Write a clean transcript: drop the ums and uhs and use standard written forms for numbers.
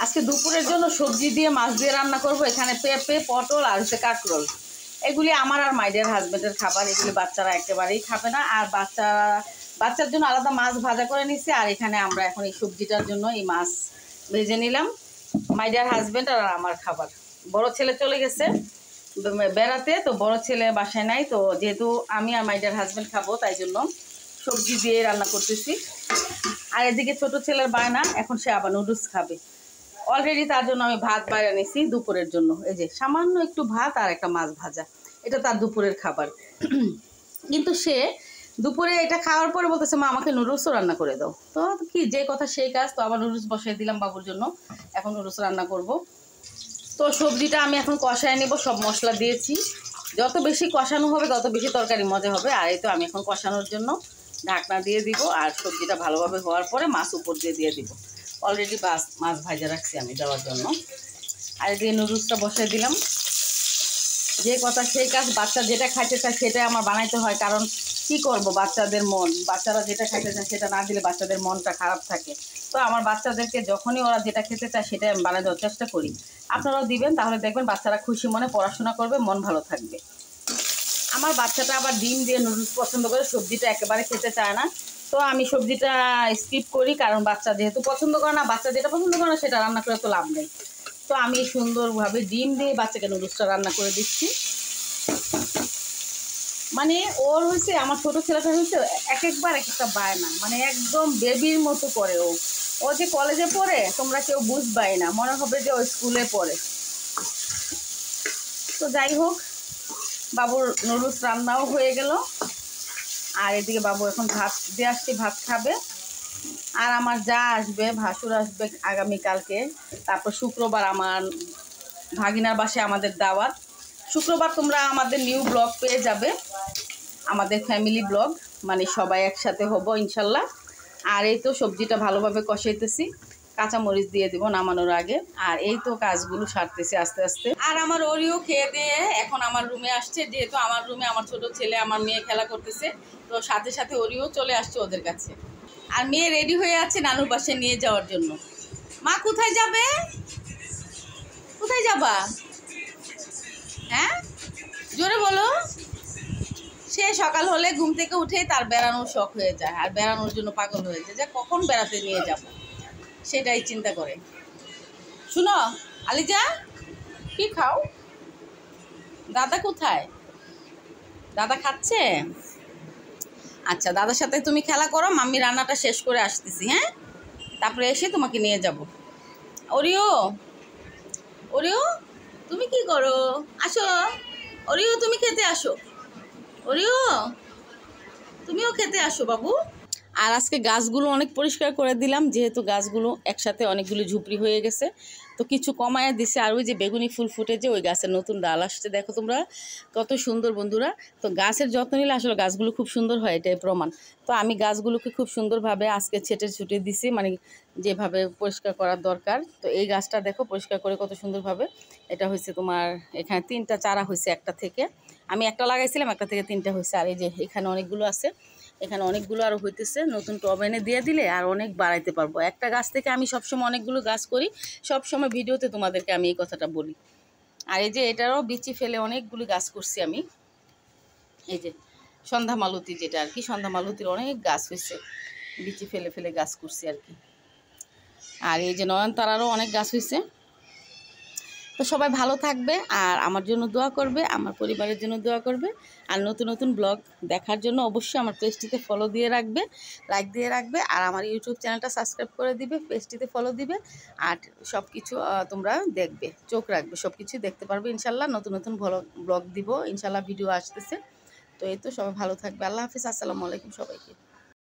আজকে দুপুরের জন্য সবজি দিয়ে মাছ দিয়ে রান্না করব। এখানে পেঁপে, পটল আর হচ্ছে কাঁকরোল। এগুলি আমার আর মাইডের হাজবেন্ডের খাবার। এগুলি বাচ্চারা একেবারেই খাবে না। আর বাচ্চার জন্য আলাদা মাছ ভাজা করে নিচ্ছি। আর এখানে আমরা এখন এই সবজিটার জন্য এই মাছ ভেজে নিলাম। মাইডের হাজবেন্ড আর আমার খাবার। বড় ছেলে চলে গেছে বেড়াতে, তো বড় ছেলে বাসায় নাই। তো যেহেতু আমি আর মাইডের হাজবেন্ড খাবো, তাই জন্য সবজি দিয়ে রান্না করতেছি। আর এদিকে ছোট ছেলের বায়না, এখন সে আবার নুডলস খাবে। অলরেডি তার জন্য আমি ভাত বাইরে নিয়েছি দুপুরের জন্য। এই যে সামান্য একটু ভাত আর একটা মাছ ভাজা, এটা তার দুপুরের খাবার। কিন্তু সে দুপুরে এটা খাওয়ার পরে বলতেছে, মা আমাকে নুডলসও রান্না করে দাও। তো কি যে কথা সেই কাজ। তো আবার নুডলস বসিয়ে দিলাম বাবুর জন্য। এখন নুডলস রান্না করব। তো সবজিটা আমি এখন কষায় নেব। সব মশলা দিয়েছি। যত বেশি কষানো হবে তত বেশি তরকারি মজা হবে। আর এই তো আমি এখন কষানোর জন্য ঢাকনা দিয়ে দিব। আর সবজিটা ভালোভাবে হওয়ার পরে মাছ উপর দিয়ে দিব। অলরেডি মাছ ভাজা রাখছি আমি দেওয়ার জন্য। আর এদিকে নুডলসটা বসিয়ে দিলাম। যে কথা সেই কাজ। বাচ্চা যেটা খাইতে চায় সেটাই আমার বানাইতে হয়। কারণ কি করব, বাচ্চাদের মন, বাচ্চারা যেটা খাইতে চায় সেটা না দিলে বাচ্চাদের মনটা খারাপ থাকে। তো আমার বাচ্চাদেরকে যখনই ওরা যেটা খেতে চায় সেটাই আমি বানাই দেওয়ার চেষ্টা করি। আপনারাও দিবেন, তাহলে দেখবেন বাচ্চারা খুশি মনে পড়াশোনা করবে, মন ভালো থাকবে। আমার বাচ্চাটা আবার ডিম দিয়ে নুডলস পছন্দ করে, সবজিটা একেবারে খেতে চায় না। তো আমি সবজিটা স্কিপ করি, কারণ বাচ্চা যেহেতু পছন্দ করে না, বাচ্চা যেটা পছন্দ করে না সেটা রান্না করে তো লাভ নেই। তো আমি সুন্দরভাবে ডিম দিয়ে বাচ্চাকে নুডলসটা রান্না করে দিচ্ছি। মানে ওর হয়েছে, আমার ছোটো ছেলেটা হয়েছে একবার এক একটা বায়না, মানে একদম বেবির মতো করে। ও যে কলেজে পড়ে তোমরা কেউ বুঝবাই না, মনে হবে যে ও স্কুলে পড়ে। তো যাই হোক, বাবুর নুডলস রান্নাও হয়ে গেল। আর এদিকে বাবু এখন ভাত দিয়ে আসছি, ভাত খাবে। আর আমার যা আসবে, ভাসুর আসবে আগামীকালকে। তারপর শুক্রবার আমার ভাগিনার বাসায় আমাদের দাওয়াত। শুক্রবার তোমরা আমাদের নিউ ব্লগ পেয়ে যাবে, আমাদের ফ্যামিলি ব্লগ, মানে সবাই একসাথে হব ইনশাল্লাহ। আর এই তো সবজিটা ভালোভাবে কষাইতেছি, কাঁচামরিচ দিয়ে দিব নামানোর আগে। আর এই তো কাজগুলো সারতেছি আস্তে আস্তে। আর আমার ওরিও খেয়ে দিয়ে এখন আমার রুমে আসছে। যেহেতু আমার রুমে আমার ছোট ছেলে আমার মেয়ে খেলা করতেছে, তো সাথে সাথে ওরিও চলে আসছে ওদের কাছে। আর মেয়ে রেডি হয়ে আছে নানুর বাসায় নিয়ে যাওয়ার জন্য। মা কোথায় যাবে? কোথায় যাবা? হ্যাঁ, জোরে বলো। সে সকাল হলে ঘুম থেকে উঠে তার বেড়ানোর শখ হয়ে যায়, আর বেড়ানোর জন্য পাগল হয়ে যায়, যে কখন বেড়াতে নিয়ে যাব সেটাই চিন্তা করে। শুনো আলিজা, কি খাও? দাদা কোথায়? দাদা খাচ্ছে? আচ্ছা, দাদার সাথে তুমি খেলা করো, মাম্মি রান্নাটা শেষ করে আসতেছি। হ্যাঁ, তারপরে এসে তোমাকে নিয়ে যাব। ওরিও, ওরিও তুমি কি করো? আসো ওরিও, তুমি খেতে আসো। ওরিও তুমিও খেতে আসো বাবু। আর আজকে গাছগুলো অনেক পরিষ্কার করে দিলাম, যেহেতু গাছগুলো একসাথে অনেকগুলো ঝুপড়ি হয়ে গেছে, তো কিছু কমায় দিছে। আর ওই যে বেগুনি ফুল ফুটে যে ওই গাছের নতুন ডাল আসছে, দেখো তোমরা কত সুন্দর বন্ধুরা। তো গাছের যত্ন নিলে আসলে গাছগুলো খুব সুন্দর হয়, এটাই প্রমাণ। তো আমি গাছগুলোকে খুব সুন্দরভাবে আজকে ছুটে দিছি, মানে যেভাবে পরিষ্কার করার দরকার। তো এই গাছটা দেখো পরিষ্কার করে কত সুন্দরভাবে। এটা হয়েছে তোমার, এখানে 3টা চারা হয়েছে একটা থেকে। আমি একটা লাগাইছিলাম, একটা থেকে 3টা হয়েছে। আর এই যে এখানে অনেকগুলো আছে, এখানে অনেকগুলো আরও হইতেছে। নতুন টব এনে দিয়ে দিলে আর অনেক বাড়াইতে পারবো। একটা গাছ থেকে আমি সবসময় অনেকগুলো গাছ করি, সবসময় ভিডিওতে তোমাদেরকে আমি এই কথাটা বলি। আর এই যে এটারও বিচি ফেলে অনেকগুলো গাছ করছি আমি। এই যে সন্ধ্যা মালতী, যেটা আর কি, সন্ধ্যা মালতীর অনেক গাছ হয়েছে, বিচি ফেলে ফেলে গাছ করছি আর কি। আর এই যে নয়নতারারও অনেক গাছ হয়েছে। তো সবাই ভালো থাকবে, আর আমার জন্য দোয়া করবে, আমার পরিবারের জন্য দোয়া করবে। আর নতুন নতুন ব্লগ দেখার জন্য অবশ্যই আমার পেজটিতে ফলো দিয়ে রাখবে, লাইক দিয়ে রাখবে। আর আমার ইউটিউব চ্যানেলটা সাবস্ক্রাইব করে দিবে, পেজটিতে ফলো দিবে। আর সব কিছু তোমরা দেখবে, চোখ রাখবে, সব কিছুই দেখতে পারবে ইনশাল্লাহ। নতুন নতুন ব্লগ দিব ইনশাল্লাহ, ভিডিও আসতেছে। তো এই তো সবাই ভালো থাকবে। আল্লাহ হাফিজ, আসসালামু আলাইকুম সবাইকে।